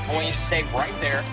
I want you to stay right there.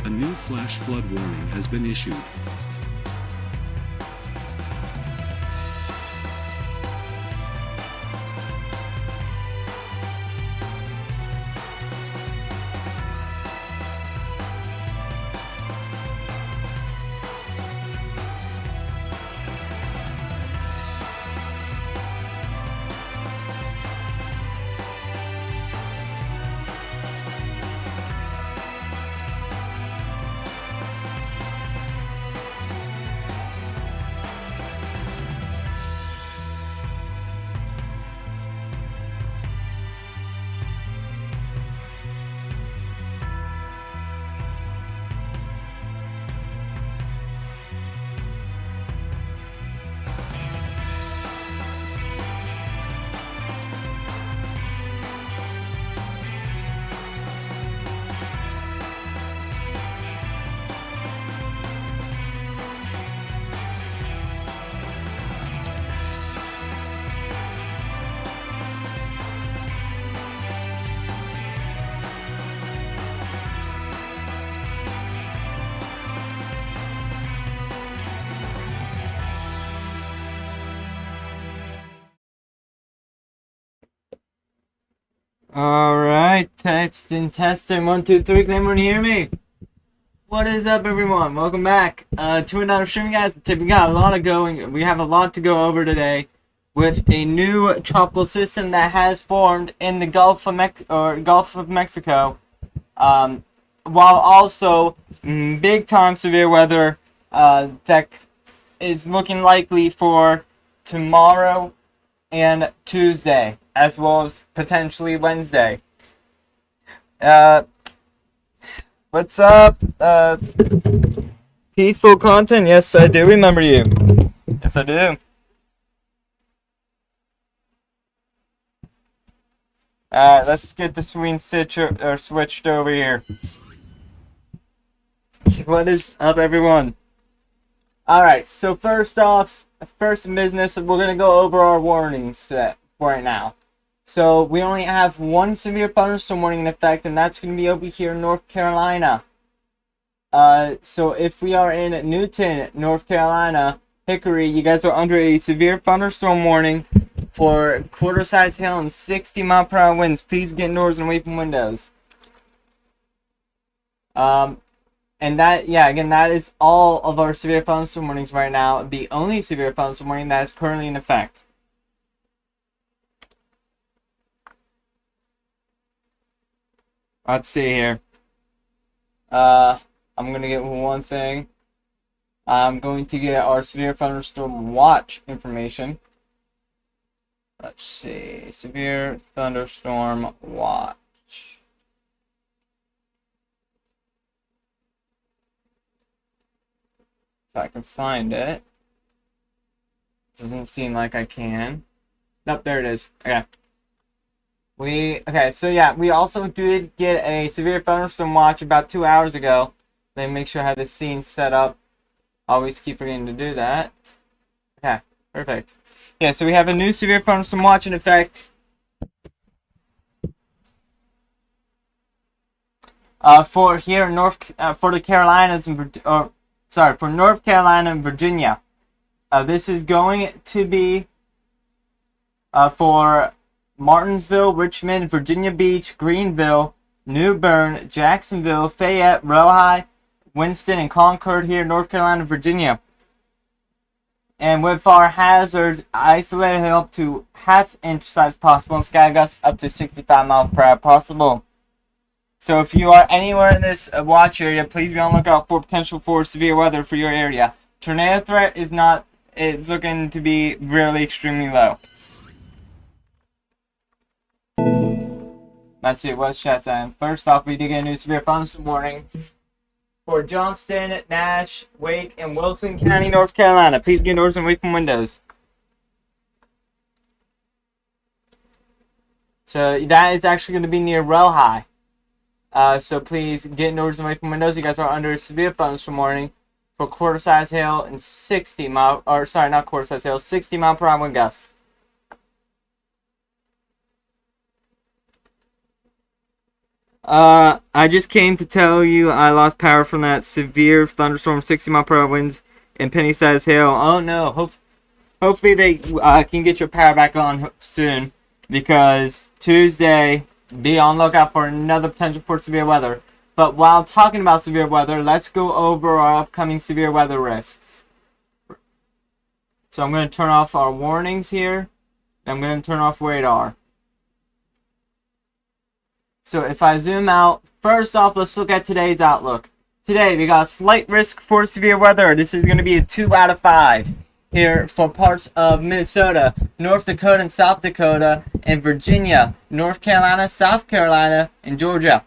A new flash flood warning has been issued. Alright, testing, 1, 2, 3, can everyone hear me? What is up, everyone? Welcome back to another stream, guys. We got a lot of going. We have a lot to go over today with a new tropical system that has formed in the Gulf of Mexico. while also big time severe weather that is looking likely for tomorrow and Tuesday, as well as potentially Wednesday. What's up? Peaceful content? Yes, I do remember you. Yes, I do. Alright, let's get the screen switched over here. What is up, everyone? Alright, so first in business, we're going to go over our warnings for right now. So, we only have one severe thunderstorm warning in effect, and that's going to be over here in North Carolina. So if we are in Newton, North Carolina, Hickory, you guys are under a severe thunderstorm warning for quarter-size hail and 60-mile-per-hour winds. Please get indoors and away from windows. And that, yeah, again, that is all of our severe thunderstorm warnings right now. The only severe thunderstorm warning that is currently in effect. Let's see here. I'm going to get one thing. I'm going to get our severe thunderstorm watch information. Let's see. Severe thunderstorm watch. If I can find it. Doesn't seem like I can. Nope, there it is. Okay. Okay, so yeah, we also did get a severe thunderstorm watch about 2 hours ago. Let me make sure I have the scene set up. Always keep forgetting to do that. Okay, perfect. Yeah, so we have a new severe thunderstorm watch in effect. For here in for the Carolinas and for North Carolina and Virginia. This is going to be for Martinsville, Richmond, Virginia Beach, Greenville, New Bern, Jacksonville, Fayette, Rohi, Winston, and Concord here in North Carolina and Virginia. And with our hazards isolated up to half-inch size possible and sky gusts up to 65 miles per hour possible. So if you are anywhere in this watch area, please be on the lookout for potential for severe weather for your area. Tornado threat is not, it's looking to be really extremely low. Let's see, what's chat saying? First off, we did get a new severe thunderstorm warning for Johnston, Nash, Wake, and Wilson County, North Carolina. Please get indoors and away from windows. So that is actually going to be near Rohi. So please get indoors and away from windows. You guys are under a severe thunderstorm warning for quarter-size hail and 60 mile per hour wind gusts. I just came to tell you I lost power from that severe thunderstorm, 60 mile per hour winds, and penny-sized hail. Oh no! Hopefully they can get your power back on soon, because Tuesday, be on lookout for another potential for severe weather. But while talking about severe weather, let's go over our upcoming severe weather risks. So I'm going to turn off our warnings here. I'm going to turn off radar. So if I zoom out, first off, let's look at today's outlook. Today, we got a slight risk for severe weather. This is going to be a 2 out of 5 here for parts of Minnesota, North Dakota and South Dakota, and Virginia, North Carolina, South Carolina, and Georgia.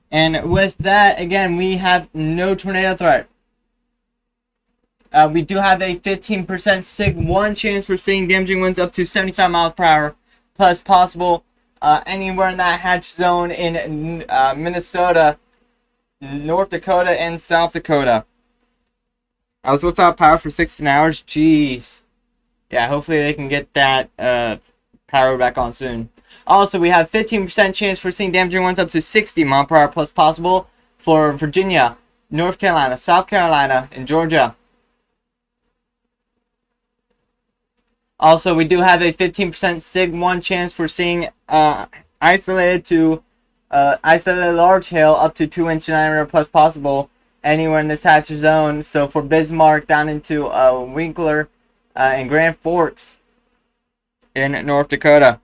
And with that, again, we have no tornado threat. We do have a 15% SIG 1 chance for seeing damaging winds up to 75 miles per hour, plus possible anywhere in that hatch zone in Minnesota, North Dakota, and South Dakota. I was without power for 16 hours. Jeez. Yeah, hopefully they can get that power back on soon. Also, we have 15% chance for seeing damaging winds up to 60 miles per hour plus possible for Virginia, North Carolina, South Carolina, and Georgia. Also, we do have a 15% SIG 1 chance for seeing isolated large hail up to 2-inch diameter plus possible anywhere in this hatch zone. So for Bismarck down into Winkler and Grand Forks in North Dakota.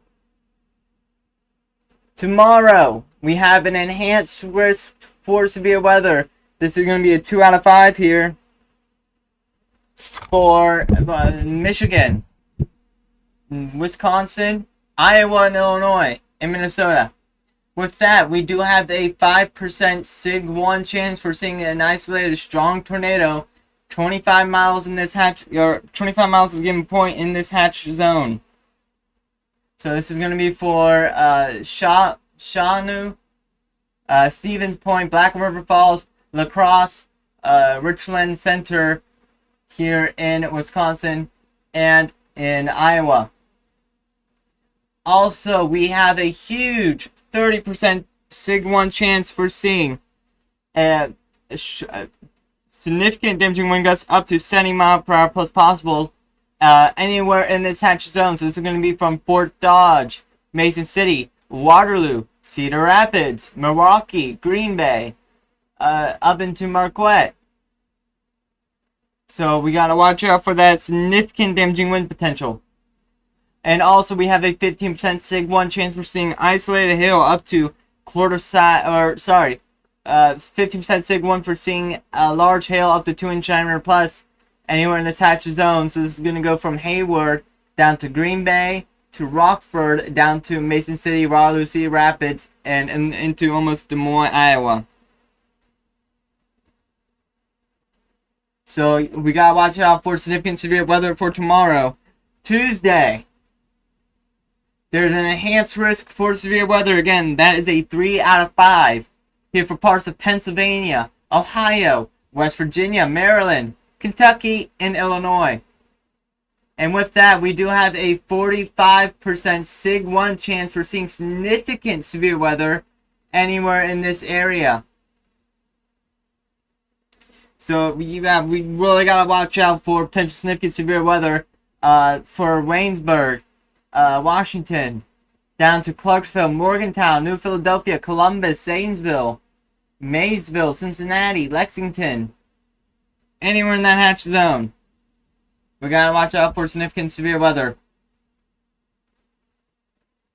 Tomorrow, we have an enhanced risk for severe weather. This is going to be a 2 out of 5 here for Michigan, Wisconsin, Iowa, and Illinois, and Minnesota. With that, we do have a 5% Sig 1 chance for seeing an isolated strong tornado 25 miles in this hatch, or 25 miles at a given point in this hatch zone. So this is going to be for Shawnee, Stevens Point, Black River Falls, La Crosse, Richland Center here in Wisconsin, and in Iowa. Also, we have a huge 30% Sig 1 chance for seeing significant damaging wind gusts up to 70 miles per hour plus possible anywhere in this hatch zone. So this is going to be from Fort Dodge, Mason City, Waterloo, Cedar Rapids, Milwaukee, Green Bay, up into Marquette. So we gotta watch out for that significant damaging wind potential. And also we have a 15% Sig 1 chance for seeing isolated hail up to 15% Sig 1 for seeing large hail up to 2-inch diameter plus anywhere in this hatch zone. So this is gonna go from Hayward down to Green Bay to Rockford down to Mason City, Waterloo, Cedar Rapids, and into almost Des Moines, Iowa. So we gotta watch out for significant severe weather for tomorrow, Tuesday. There's an enhanced risk for severe weather. Again, that is a 3 out of 5 here for parts of Pennsylvania, Ohio, West Virginia, Maryland, Kentucky, and Illinois. And with that, we do have a 45% Sig 1 chance for seeing significant severe weather anywhere in this area. So we really gotta watch out for potential significant severe weather for Waynesburg, Washington, down to Clarksville, Morgantown, New Philadelphia, Columbus, Zanesville, Maysville, Cincinnati, Lexington, anywhere in that hatch zone. We gotta watch out for significant severe weather.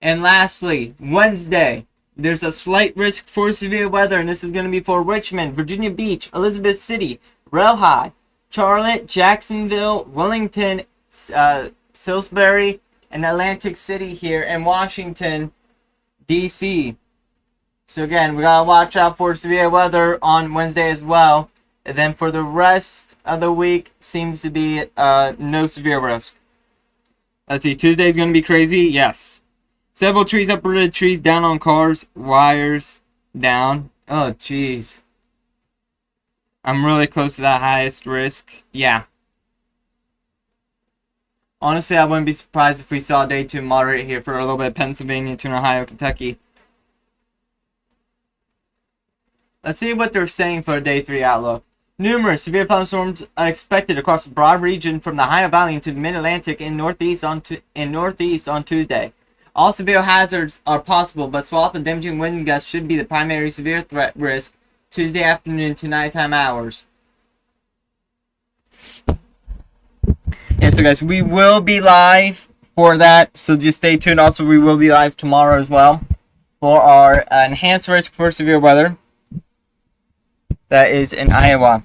And lastly, Wednesday, there's a slight risk for severe weather, and this is going to be for Richmond, Virginia Beach, Elizabeth City, Raleigh, Charlotte, Jacksonville, Wellington, Salisbury, and Atlantic City here in Washington, D.C. So again, we gotta watch out for severe weather on Wednesday as well. And then for the rest of the week, seems to be no severe risk. Let's see, Tuesday's going to be crazy, yes. Several trees uprooted, trees down on cars, wires down. Oh, jeez. I'm really close to that highest risk. Yeah. Honestly, I wouldn't be surprised if we saw day 2 moderate here for a little bit of Pennsylvania to Ohio, Kentucky. Let's see what they're saying for day 3 outlook. Numerous severe thunderstorms are expected across a broad region from the Ohio Valley into the Mid-Atlantic and Northeast on Tuesday. All severe hazards are possible, but swath and damaging wind gusts should be the primary severe threat risk Tuesday afternoon to nighttime hours. Yeah, so guys, we will be live for that, so just stay tuned. Also, we will be live tomorrow as well for our enhanced risk for severe weather. That is in Iowa.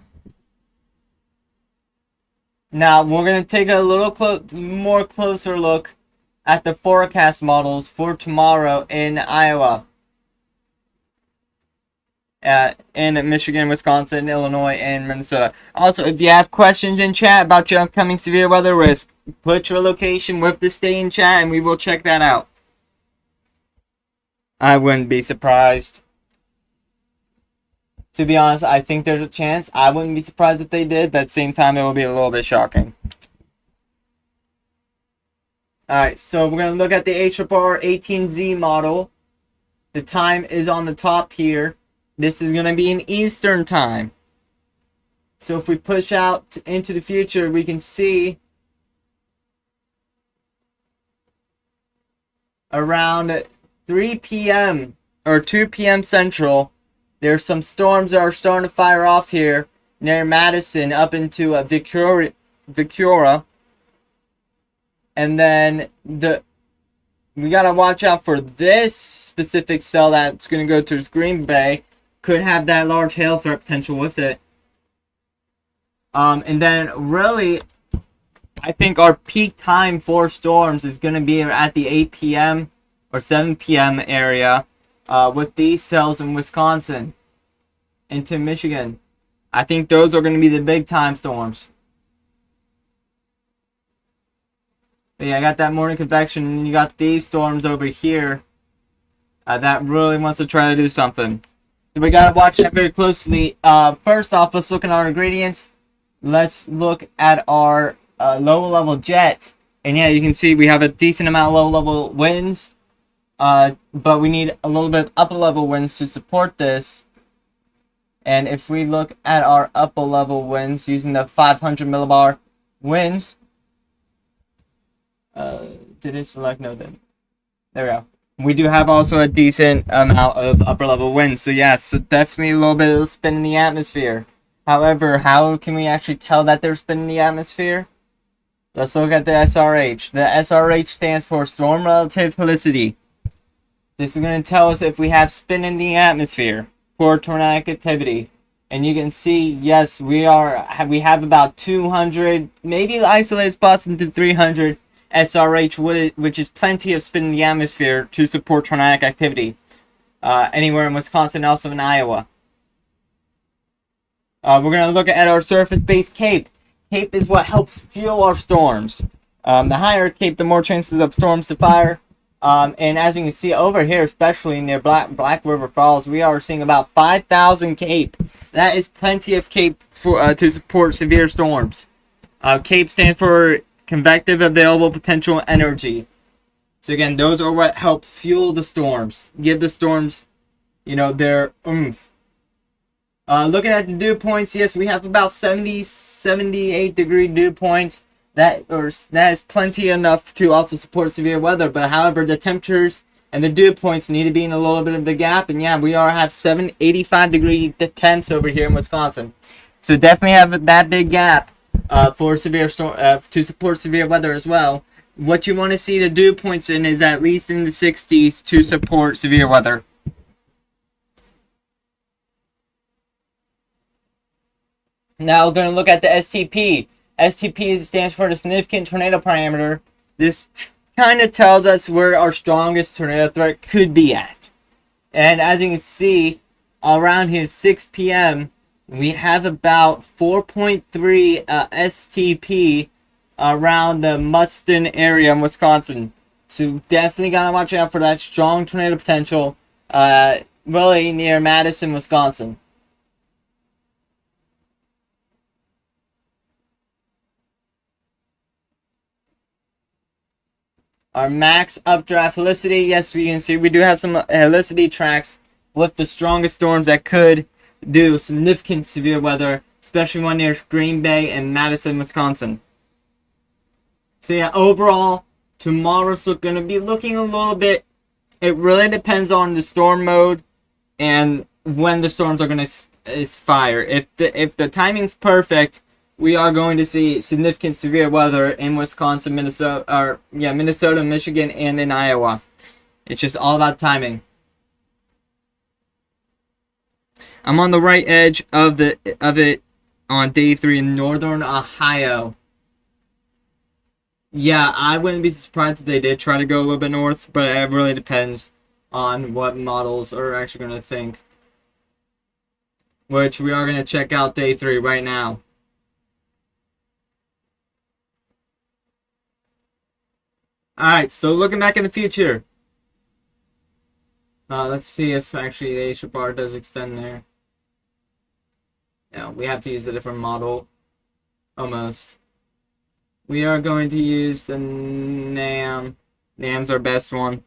Now, we're going to take a little more closer look at the forecast models for tomorrow in Iowa, in Michigan, Wisconsin, Illinois, and Minnesota. Also, if you have questions in chat about your upcoming severe weather risk, put your location with the state in chat and we will check that out. I wouldn't be surprised. To be honest, I think there's a chance. I wouldn't be surprised if they did, but at the same time, it will be a little bit shocking. Alright, so we're going to look at the HRR 18Z model. The time is on the top here. This is going to be in Eastern time. So if we push out into the future, we can see around 3 p.m. or 2 p.m. Central, there's some storms that are starting to fire off here near Madison up into Victoria. And then we gotta watch out for this specific cell that's gonna go towards Green Bay. Could have that large hail threat potential with it. And then really, I think our peak time for storms is gonna be at the 8 p.m. or 7 p.m. area, with these cells in Wisconsin into Michigan. I think those are gonna be the big time storms. But yeah, I got that morning convection, and you got these storms over here that really wants to try to do something. So we gotta watch that very closely. First off, let's look at our ingredients. Let's look at our low level jet, and yeah, you can see we have a decent amount of low level winds, but we need a little bit of upper level winds to support this. And if we look at our upper level winds using the 500 millibar winds, did it select? No, then there we go. We do have also a decent amount of upper level winds, so yeah, so definitely a little bit of spin in the atmosphere. However, how can we actually tell that there's spin in the atmosphere? Let's look at the SRH. The SRH stands for Storm Relative Helicity. This is going to tell us if we have spin in the atmosphere for tornadic activity. And you can see, yes, we have about 200, maybe isolated spots into 300 SRH, which is plenty of spin in the atmosphere to support tornadic activity. Anywhere in Wisconsin, also in Iowa. We're going to look at our surface-based CAPE. CAPE is what helps fuel our storms. The higher CAPE, the more chances of storms to fire. And as you can see over here, especially near Black River Falls, we are seeing about 5,000 CAPE. That is plenty of CAPE for to support severe storms. CAPE stands for Convective Available Potential Energy. So again, those are what help fuel the storms. Give the storms, their oomph. Looking at the dew points, yes, we have about 78 degree dew points. That is plenty enough to also support severe weather. But however, the temperatures and the dew points need to be in a little bit of the gap. And yeah, we have 85 degree temps over here in Wisconsin. So definitely have that big gap for severe storm to support severe weather as well. What you want to see the dew points in is at least in the 60s to support severe weather. Now we're going to look at the STP. STP stands for the Significant Tornado Parameter. This kind of tells us where our strongest tornado threat could be at. And as you can see, around here at 6 p.m., we have about 4.3 STP around the Mustin area in Wisconsin. So definitely got to watch out for that strong tornado potential really near Madison, Wisconsin. Our max updraft helicity, yes, we can see we do have some helicity tracks with the strongest storms that could do significant severe weather, especially one near Green Bay and Madison, Wisconsin. So yeah, overall, tomorrow's going to be looking a little bit, it really depends on the storm mode and when the storms are going to fire. If the timing's perfect, we are going to see significant severe weather in Wisconsin, Minnesota, Michigan, and in Iowa. It's just all about timing. I'm on the right edge of it on day 3 in northern Ohio. Yeah, I wouldn't be surprised if they did try to go a little bit north, but it really depends on what models are actually going to think. Which we are going to check out day 3 right now. Alright, so looking back in the future. Let's see if actually the Asia bar does extend there. No, we have to use a different model. Almost. We are going to use the NAM. NAM's our best one.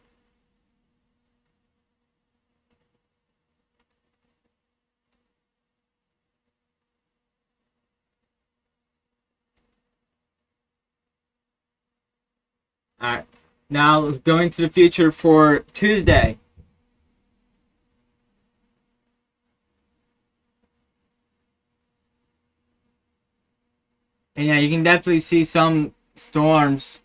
Alright, now going to the future for Tuesday. And yeah, you can definitely see some storms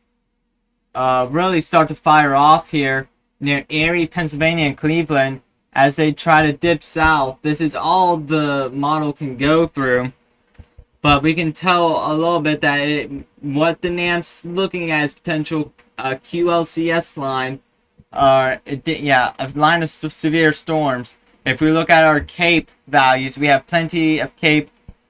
really start to fire off here near Erie, Pennsylvania, and Cleveland as they try to dip south. This is all the model can go through, but we can tell a little bit that what the NAM's looking at is potential QLCS line, a line of severe storms. If we look at our CAPE values, we have plenty of CAPE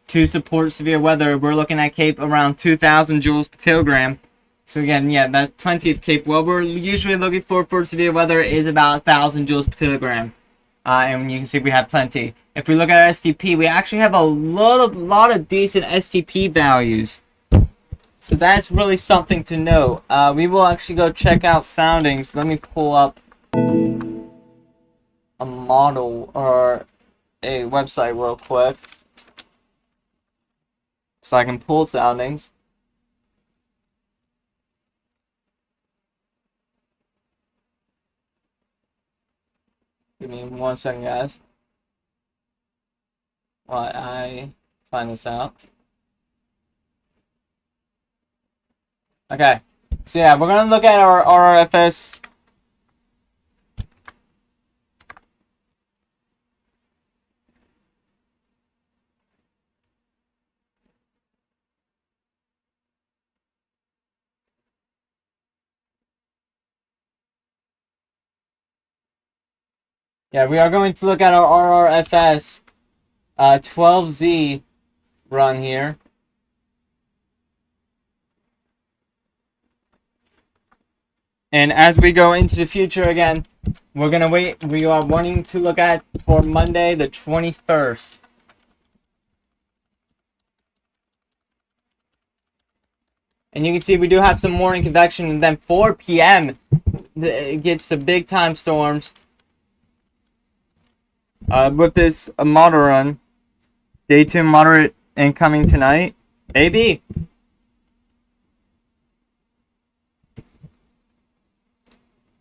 to support severe weather. We're looking at CAPE around 2,000 joules per kilogram. So again, yeah, that's plenty of CAPE. What we're usually looking for severe weather is about 1,000 joules per kilogram. And you can see we have plenty. If we look at our STP, we actually have a lot of decent STP values. So that's really something to note. We will actually go check out soundings. Let me pull up a model or a website real quick, so I can pull soundings. Give me 1 second, guys, while I find this out. Okay, so yeah, we're gonna look at our RRFS. Yeah, we are going to look at our RRFS 12Z run here. And as we go into the future again, we're gonna wait. We are wanting to look at for Monday the 21st. And you can see we do have some morning convection, and then 4 p.m. it gets the big time storms. With this model run, day 2 moderate incoming tonight, maybe.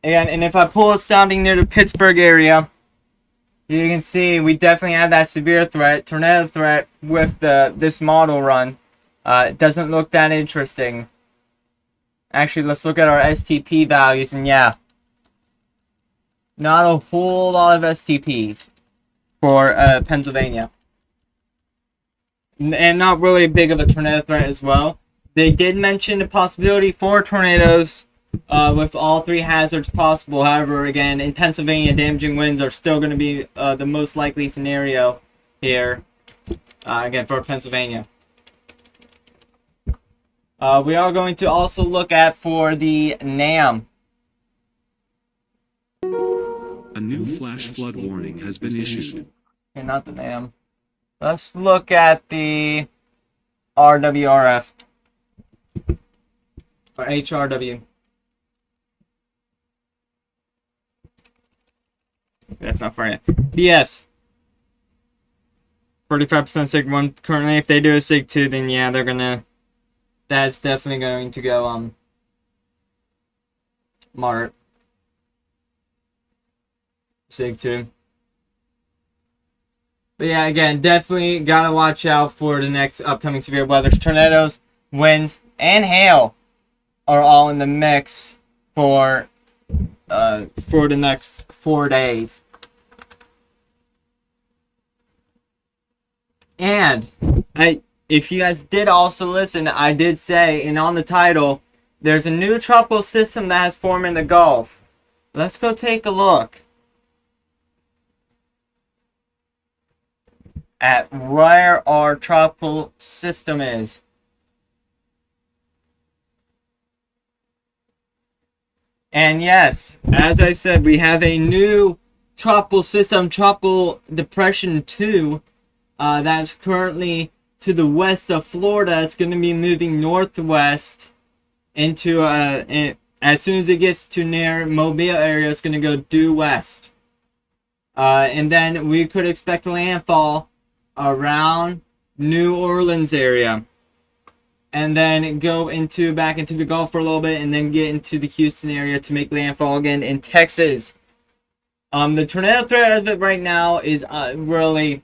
And if I pull a sounding near the Pittsburgh area, you can see we definitely have that severe threat, tornado threat with this model run. It doesn't look that interesting. Actually, let's look at our STP values, and yeah, not a whole lot of STPs for Pennsylvania. And not really big of a tornado threat as well. They did mention the possibility for tornadoes with all 3 hazards possible. However, again, in Pennsylvania, damaging winds are still going to be the most likely scenario here, again, for Pennsylvania. We are going to also look at for the NAM. A new flash flood warning has been issued. Okay, not the NAM. Let's look at the RWRF. Or HRW. That's not far yet. BS. 45% SIG 1 currently. If they do a SIG 2, then yeah, they're gonna... That's definitely going to go, moderate. SIG 2. But yeah, again, definitely gotta watch out for the next upcoming severe weather. Tornadoes, winds, and hail are all in the mix for the next 4 days. And if you guys did also listen, I did say, and on the title, there's a new tropical system that has formed in the Gulf. Let's go take a look at where our tropical system is. And yes, as I said, we have a new tropical system, Tropical Depression 2, that's currently to the west of Florida. It's going to be moving northwest into, as soon as it gets to near Mobile area, it's going to go due west. And then we could expect landfall around New Orleans area, and then go back into the Gulf for a little bit, and then get into the Houston area to make landfall again in Texas. The tornado threat of it right now is really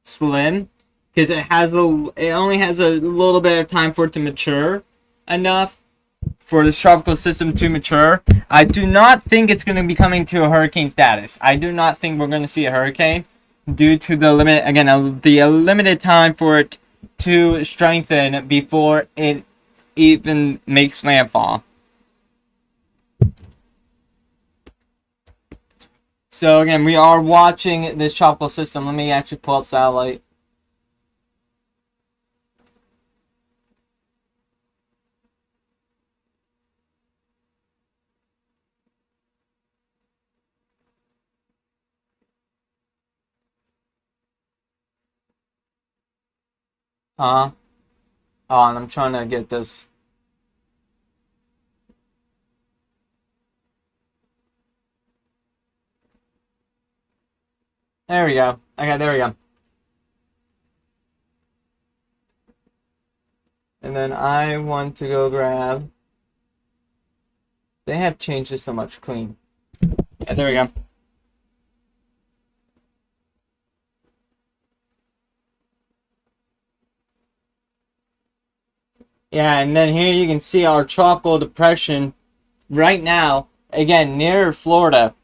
slim, because it only has a little bit of time for it to mature enough for this tropical system to mature. I do not think it's going to be coming to a hurricane status. I do not think we're going to see a hurricane due to the the limited time for it to strengthen before it even makes landfall. So again, we are watching this tropical system. Let me actually pull up satellite. Oh, and I'm trying to get this. There we go. Okay, there we go. And then I want to go grab. They have changed this so much. Clean. Yeah, there we go. Yeah, and then here you can see our tropical depression right now, again, near Florida.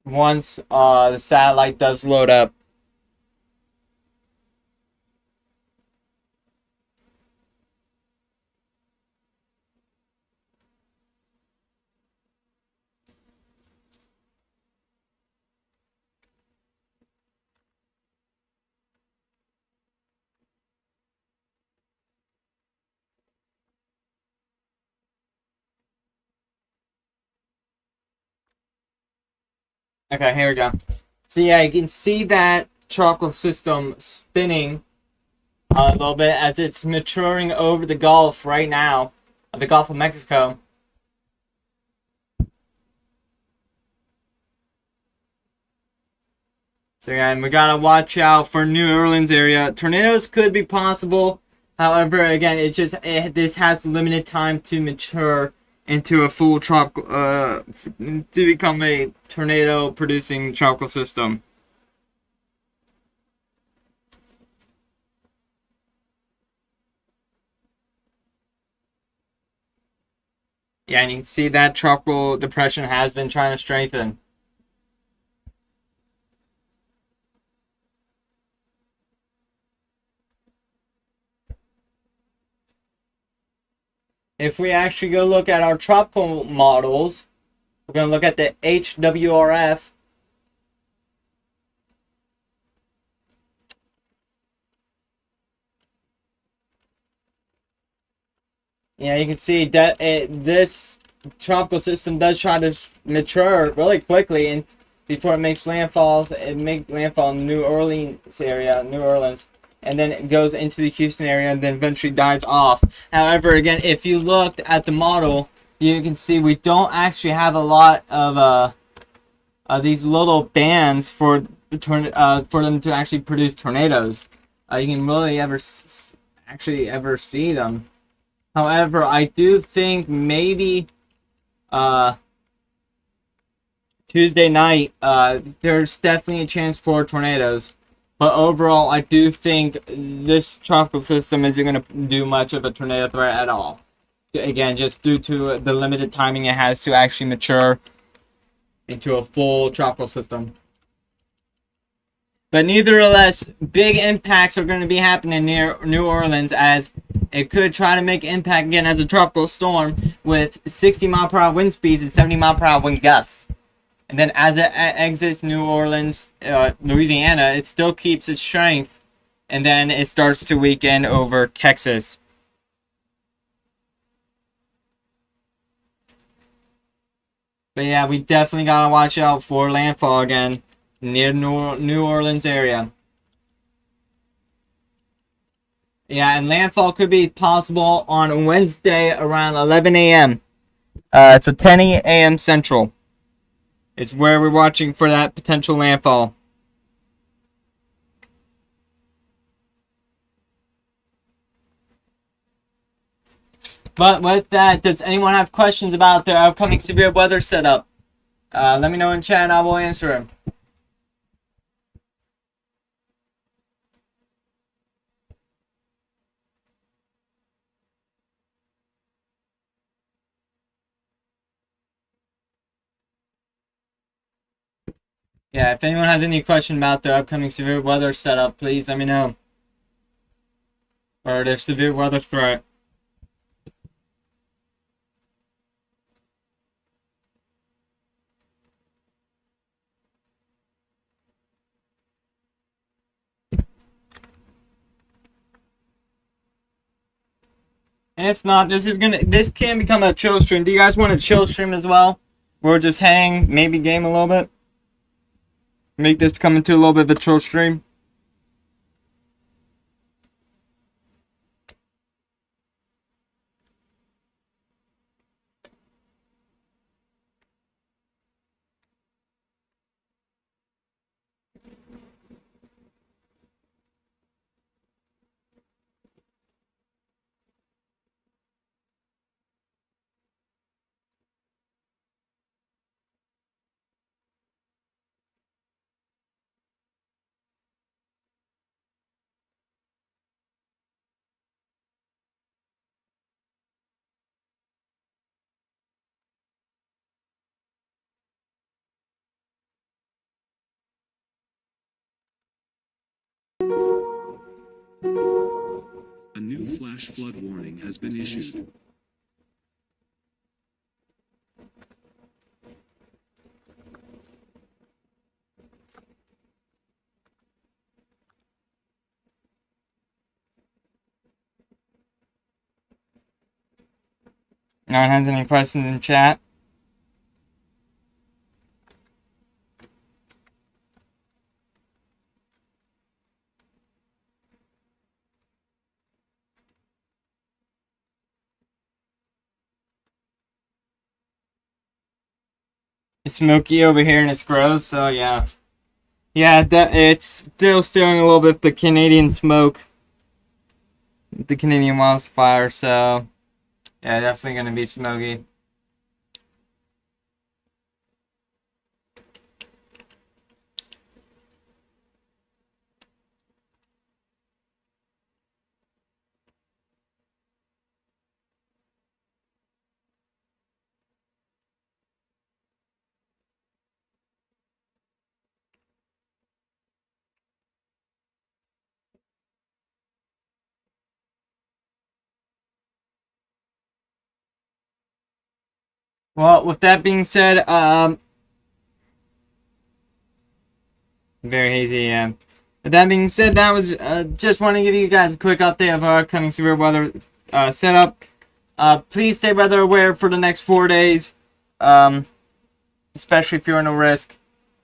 Once the satellite does load up. Okay, here we go. So yeah, you can see that tropical system spinning a little bit as it's maturing over the Gulf right now, the Gulf of Mexico. So yeah, and we gotta watch out for New Orleans area. Tornadoes could be possible. However, again, this has limited time to mature into a full tropical, to become a tornado-producing tropical system. Yeah, and you can see that tropical depression has been trying to strengthen. If we actually go look at our tropical models, we're going to look at the HWRF. Yeah, you can see that this tropical system does try to mature really quickly, and before it makes landfalls, it makes landfall in New Orleans area, and then it goes into the Houston area and then eventually dies off. However, again, if you looked at the model, you can see we don't actually have a lot of these little bands for them to actually produce tornadoes. You can really actually ever see them. However, I do think maybe Tuesday night there's definitely a chance for tornadoes. But overall, I do think this tropical system isn't going to do much of a tornado threat at all. Again, just due to the limited timing it has to actually mature into a full tropical system. But nevertheless, big impacts are going to be happening near New Orleans as it could try to make impact again as a tropical storm with 60-mile-per-hour wind speeds and 70-mile-per-hour wind gusts. And then as it exits New Orleans, Louisiana, it still keeps its strength. And then it starts to weaken over Texas. But yeah, we definitely gotta watch out for landfall again near New Orleans area. Yeah, and landfall could be possible on Wednesday around 11 a.m. It's a 10 a.m. Central. It's where we're watching for that potential landfall. But with that, does anyone have questions about their upcoming severe weather setup? Let me know in chat and I will answer him. Yeah, if anyone has any question about their upcoming severe weather setup, please let me know. Or their severe weather threat. And if not, this can become a chill stream. Do you guys want a chill stream as well? We'll just hang, maybe game a little bit. Make this become into a little bit of a chill stream. A new flash flood warning has been issued. No one has any questions in chat? It's smoky over here and it's gross, so yeah. Yeah, it's still stealing a little bit of the Canadian smoke. The Canadian wildfire, so yeah, definitely gonna be smoky. Well, with that being said, very hazy, yeah. With that being said, that was just want to give you guys a quick update of our upcoming severe weather setup. Please stay weather aware for the next 4 days, especially if you're in a risk.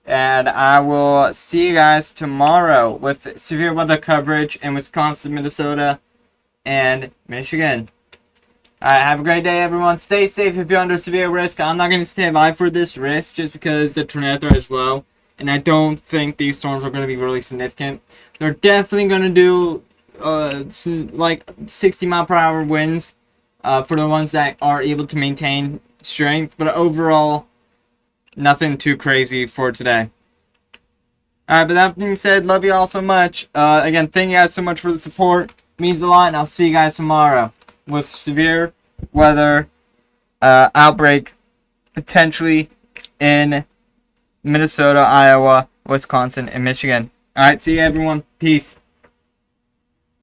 And I will see you guys tomorrow with severe weather coverage in Wisconsin, Minnesota, and Michigan. Alright, have a great day, everyone. Stay safe if you're under severe risk. I'm not going to stay alive for this risk just because the tornado threat is low. And I don't think these storms are going to be really significant. They're definitely going to do like 60 mile per hour winds for the ones that are able to maintain strength. But overall, nothing too crazy for today. Alright, but that being said, love you all so much. Again, thank you guys so much for the support. It means a lot, and I'll see you guys tomorrow with severe weather outbreak potentially in Minnesota, Iowa, Wisconsin, and Michigan. Alright, see you everyone. Peace.